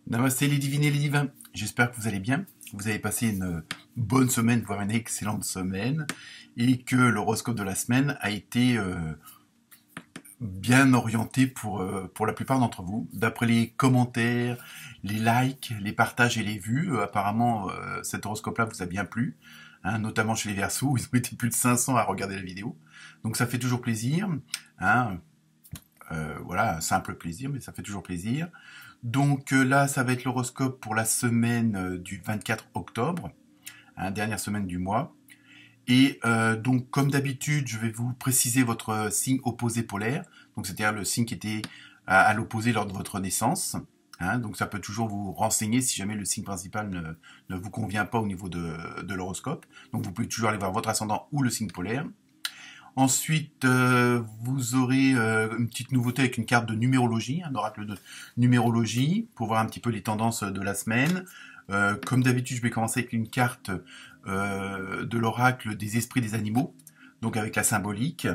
Namasté les divines et les divins, j'espère que vous allez bien, vous avez passé une bonne semaine, voire une excellente semaine, et que l'horoscope de la semaine a été bien orienté pour la plupart d'entre vous. D'après les commentaires, les likes, les partages et les vues, apparemment cet horoscope-là vous a bien plu, hein, notamment chez les Verseaux, où ils ont été plus de 500 à regarder la vidéo. Donc ça fait toujours plaisir, hein, voilà, simple plaisir, mais ça fait toujours plaisir. Donc là, ça va être l'horoscope pour la semaine du 24 octobre, hein, dernière semaine du mois. Et donc, comme d'habitude, je vais vous préciser votre signe opposé polaire. Donc, c'est-à-dire le signe qui était à l'opposé lors de votre naissance. Hein, donc, ça peut toujours vous renseigner si jamais le signe principal ne vous convient pas au niveau de l'horoscope. Donc, vous pouvez toujours aller voir votre ascendant ou le signe polaire. Ensuite, vous aurez une petite nouveauté avec une carte de numérologie, un oracle de numérologie, pour voir un petit peu les tendances de la semaine. Comme d'habitude, je vais commencer avec une carte de l'oracle des esprits des animaux, donc avec la symbolique.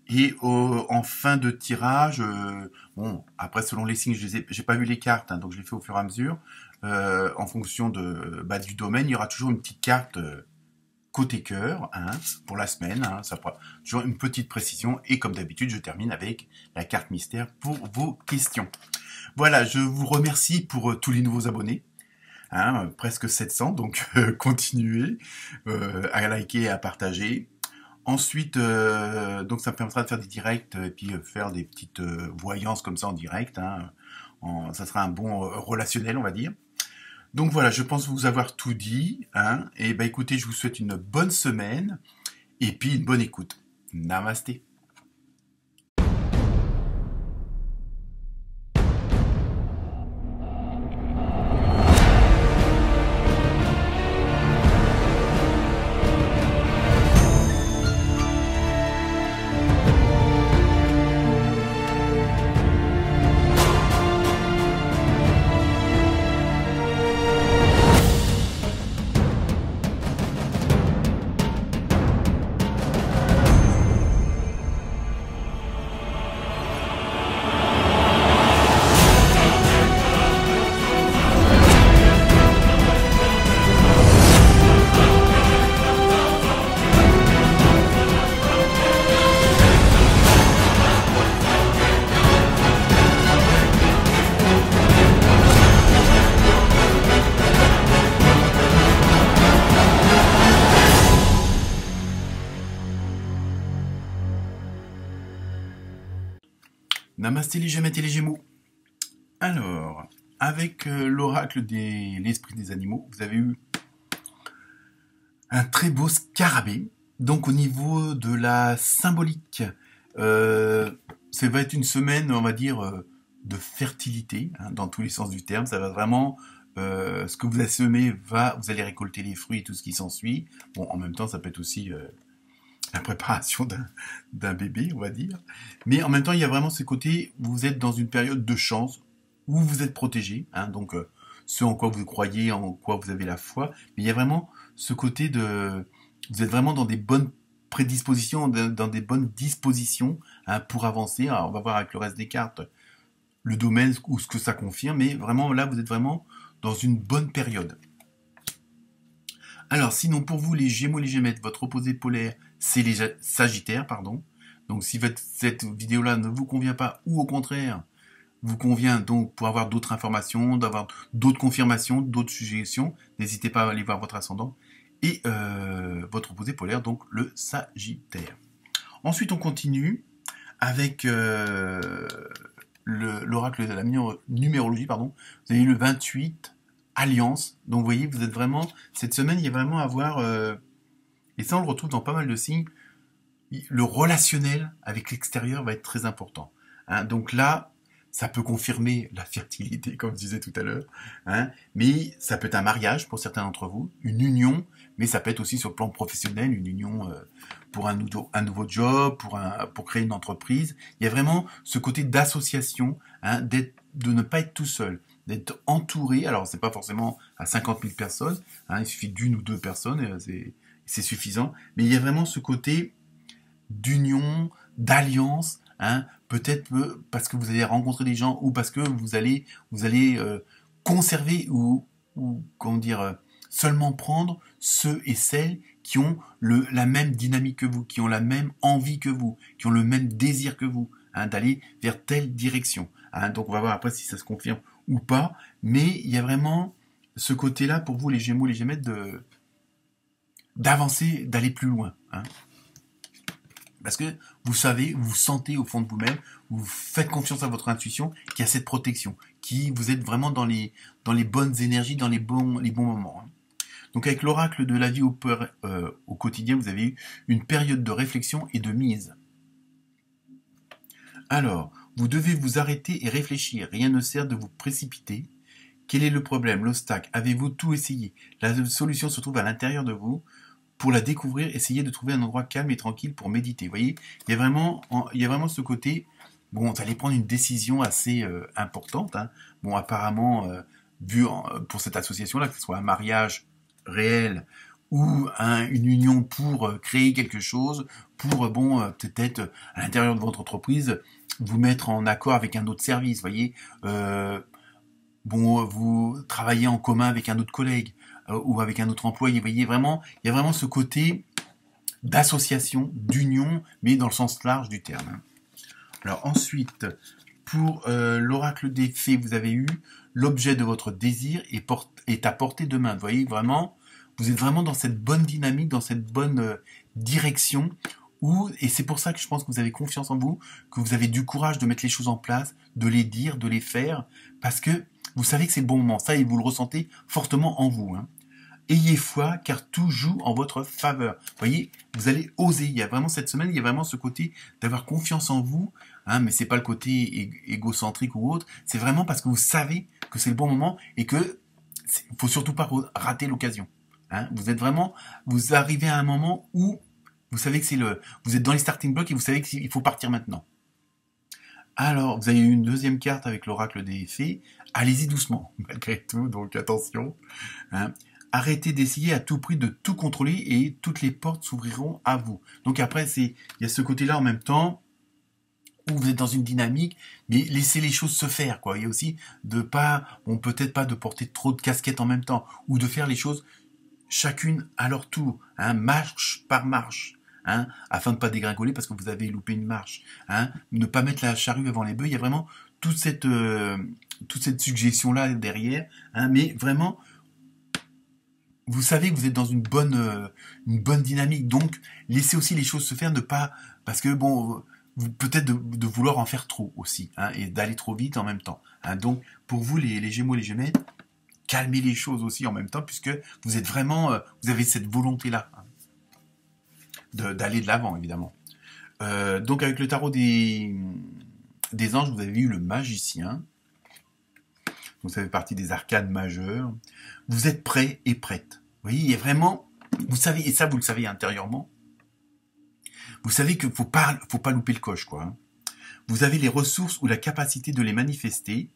Et en fin de tirage, bon, après selon les signes, j'ai pas vu les cartes, hein, donc je les fais au fur et à mesure. En fonction du domaine, il y aura toujours une petite carte côté cœur, hein, pour la semaine, hein, ça fera toujours une petite précision, et comme d'habitude, je termine avec la carte mystère pour vos questions. Voilà, je vous remercie pour tous les nouveaux abonnés, hein, presque 700, donc continuez à liker et à partager. Ensuite, donc ça me permettra de faire des directs et puis faire des petites voyances comme ça en direct, hein, ça sera un bon relationnel, on va dire. Donc voilà, je pense vous avoir tout dit, hein, et bah écoutez, je vous souhaite une bonne semaine, et puis une bonne écoute. Namasté. Namasté les Gémettes et les Gémeaux. Alors, avec l'oracle de l'esprit des animaux, vous avez eu un très beau scarabée. Donc au niveau de la symbolique, ça va être une semaine, on va dire, de fertilité, hein, dans tous les sens du terme. Ça va vraiment, ce que vous avez semé, vous allez récolter les fruits et tout ce qui s'ensuit. Bon, en même temps, ça peut être aussi la préparation d'un bébé, on va dire. Mais en même temps, il y a vraiment ce côté, vous êtes dans une période de chance, où vous êtes protégé, hein, donc ce en quoi vous croyez, en quoi vous avez la foi. Mais il y a vraiment ce côté de... Vous êtes vraiment dans des bonnes prédispositions, dans des bonnes dispositions, hein, pour avancer. Alors, on va voir avec le reste des cartes le domaine ou ce que ça confirme, mais vraiment là, vous êtes vraiment dans une bonne période. Alors, sinon, pour vous, les Gémeaux, les Gémettes, votre opposé polaire, c'est les Sagittaires, pardon. Donc, si cette vidéo-là ne vous convient pas, ou au contraire, vous convient donc pour avoir d'autres informations, d'avoir d'autres confirmations, d'autres suggestions, n'hésitez pas à aller voir votre ascendant et votre opposé polaire, donc le Sagittaire. Ensuite, on continue avec l'oracle de la numérologie, pardon. Vous avez eu le 28, Alliance. Donc, vous voyez, vous êtes vraiment... Cette semaine, il y a vraiment à voir... et ça, on le retrouve dans pas mal de signes. Le relationnel avec l'extérieur va être très important. Hein, donc là, ça peut confirmer la fertilité, comme je disais tout à l'heure, hein, mais ça peut être un mariage pour certains d'entre vous, une union, mais ça peut être aussi sur le plan professionnel, une union pour un nouveau job, pour créer une entreprise. Il y a vraiment ce côté d'association, hein, de ne pas être tout seul, d'être entouré. Alors, c'est pas forcément à 50 000 personnes, hein, il suffit d'une ou deux personnes, c'est suffisant, mais il y a vraiment ce côté d'union, d'alliance, hein, peut-être parce que vous allez rencontrer des gens ou parce que vous allez conserver ou comment dire, seulement prendre ceux et celles qui ont la même dynamique que vous, qui ont la même envie que vous, qui ont le même désir que vous, hein, d'aller vers telle direction. Hein. Donc on va voir après si ça se confirme ou pas, mais il y a vraiment ce côté-là pour vous, les Gémeaux, les Gémettes, d'avancer, d'aller plus loin. Hein. Parce que vous savez, vous sentez au fond de vous-même, vous faites confiance à votre intuition, qu'il y a cette protection, qui vous êtes vraiment dans les bonnes énergies, dans les bons moments. Hein. Donc avec l'oracle de la vie au quotidien, vous avez eu une période de réflexion et de mise. Alors, vous devez vous arrêter et réfléchir. Rien ne sert de vous précipiter. Quel est le problème, l'obstacle? Avez-vous tout essayé? La solution se trouve à l'intérieur de vous. Pour la découvrir, essayez de trouver un endroit calme et tranquille pour méditer. Vous voyez, il y a vraiment ce côté. Bon, vous allez prendre une décision assez importante. Hein. Bon, apparemment, pour cette association-là, que ce soit un mariage réel ou une union pour créer quelque chose, pour peut-être à l'intérieur de votre entreprise vous mettre en accord avec un autre service. Vous voyez, vous travaillez en commun avec un autre collègue ou avec un autre employé. Vous voyez, vraiment, il y a vraiment ce côté d'association, d'union, mais dans le sens large du terme. Alors ensuite, pour l'oracle des fées, vous avez eu l'objet de votre désir est à portée de main. Vous voyez, vraiment, vous êtes vraiment dans cette bonne dynamique, dans cette bonne direction. Et c'est pour ça que je pense que vous avez confiance en vous, que vous avez du courage de mettre les choses en place, de les dire, de les faire, parce que vous savez que c'est le bon moment. Ça, et vous le ressentez fortement en vous. Hein. Ayez foi, car tout joue en votre faveur. Vous voyez, vous allez oser. Il y a vraiment cette semaine, il y a vraiment ce côté d'avoir confiance en vous, hein, mais c'est pas le côté égocentrique ou autre. C'est vraiment parce que vous savez que c'est le bon moment et que faut surtout pas rater l'occasion. Hein. Vous arrivez à un moment où vous savez que vous êtes dans les starting blocks et vous savez qu'il faut partir maintenant. Alors, vous avez eu une deuxième carte avec l'oracle des fées. Allez-y doucement, malgré tout, donc attention. Hein. Arrêtez d'essayer à tout prix de tout contrôler et toutes les portes s'ouvriront à vous. Donc après, il y a ce côté-là en même temps où vous êtes dans une dynamique, mais laissez les choses se faire, quoi. Il y a aussi peut-être pas de porter trop de casquettes en même temps, ou de faire les choses chacune à leur tour, hein, marche par marche. Hein, afin de ne pas dégringoler parce que vous avez loupé une marche. Hein, ne pas mettre la charrue avant les bœufs. Il y a vraiment toute cette suggestion-là derrière. Hein, mais vraiment, vous savez que vous êtes dans une bonne dynamique. Donc, laissez aussi les choses se faire. Parce que, peut-être de vouloir en faire trop aussi. Hein, et d'aller trop vite en même temps. Hein, donc, pour vous, les Gémeaux et les Gémettes, calmez les choses aussi en même temps puisque vous êtes vraiment... vous avez cette volonté-là. Hein, d'aller de l'avant, évidemment. Donc, avec le tarot des anges, vous avez eu le magicien. Donc, ça fait partie des arcanes majeures. Vous êtes prêts et prêtes. Vous voyez, il y a vraiment... Vous savez, et ça, vous le savez intérieurement. Vous savez qu'il ne faut pas louper le coche, quoi. Hein. Vous avez les ressources ou la capacité de les manifester.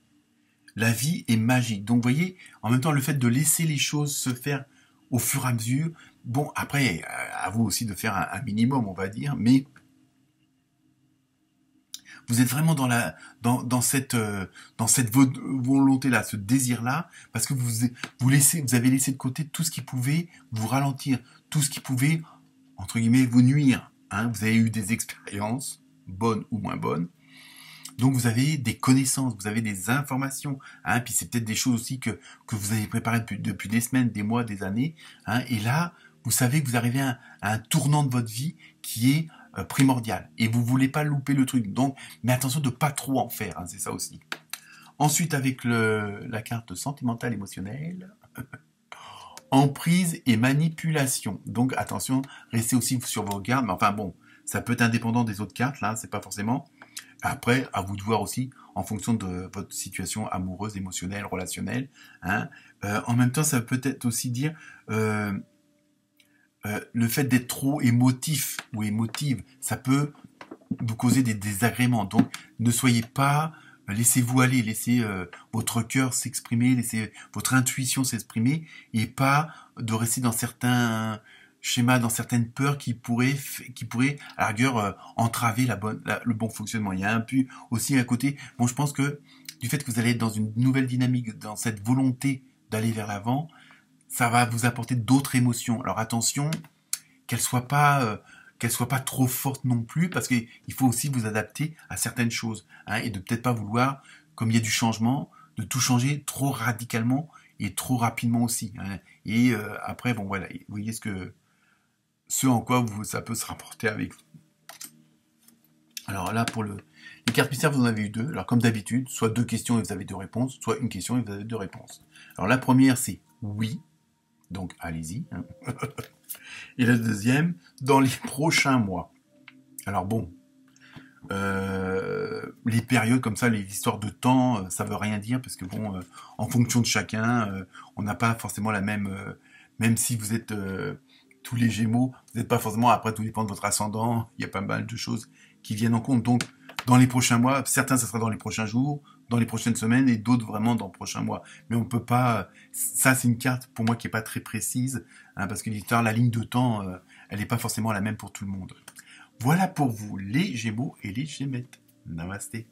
La vie est magique. Donc, vous voyez, en même temps, le fait de laisser les choses se faire au fur et à mesure. Bon, après, à vous aussi de faire un minimum, on va dire, mais vous êtes vraiment dans cette volonté-là, ce désir-là, parce que vous avez laissé de côté tout ce qui pouvait vous ralentir, tout ce qui pouvait, entre guillemets, vous nuire. Hein. Vous avez eu des expériences, bonnes ou moins bonnes. Donc vous avez des connaissances, vous avez des informations, hein, puis c'est peut-être des choses aussi que vous avez préparées depuis des semaines, des mois, des années, hein, et là, vous savez que vous arrivez à un tournant de votre vie qui est primordial, et vous voulez pas louper le truc, donc, mais attention de pas trop en faire, hein, c'est ça aussi. Ensuite, avec la carte sentimentale émotionnelle, emprise et manipulation, donc attention, restez aussi sur vos gardes, mais enfin bon, ça peut être indépendant des autres cartes, là, c'est pas forcément... Après, à vous de voir aussi, en fonction de votre situation amoureuse, émotionnelle, relationnelle. Hein. En même temps, ça peut peut-être aussi dire le fait d'être trop émotif ou émotive, ça peut vous causer des désagréments. Donc, ne soyez pas, laissez-vous aller, laissez votre cœur s'exprimer, laissez votre intuition s'exprimer, et pas de rester dans certains... schéma, dans certaines peurs qui pourraient à la rigueur entraver le bon fonctionnement. Il y a un peu aussi à côté, bon, je pense que du fait que vous allez être dans une nouvelle dynamique, dans cette volonté d'aller vers l'avant, ça va vous apporter d'autres émotions. Alors attention, qu'elles soient pas trop fortes non plus, parce qu'il faut aussi vous adapter à certaines choses, hein, et de peut-être pas vouloir, comme il y a du changement, de tout changer trop radicalement et trop rapidement aussi, hein. Et après, bon voilà, vous voyez ce en quoi ça peut se rapporter avec vous. Alors là, pour les cartes mystères, vous en avez eu deux. Alors comme d'habitude, soit deux questions et vous avez deux réponses, soit une question et vous avez deux réponses. Alors la première, c'est oui, donc allez-y, hein. Et la deuxième, dans les prochains mois. Alors bon, les périodes comme ça, les histoires de temps, ça veut rien dire parce que bon, en fonction de chacun, on n'a pas forcément la même, même si vous êtes tous les Gémeaux, vous n'êtes pas forcément, après tout dépend de votre ascendant, il y a pas mal de choses qui viennent en compte. Donc dans les prochains mois, certains ça sera dans les prochains jours, dans les prochaines semaines et d'autres vraiment dans les prochains mois. Mais on peut pas, ça c'est une carte pour moi qui est pas très précise, hein, parce que l'histoire, la ligne de temps, elle n'est pas forcément la même pour tout le monde. Voilà pour vous les Gémeaux et les Gémettes. Namasté.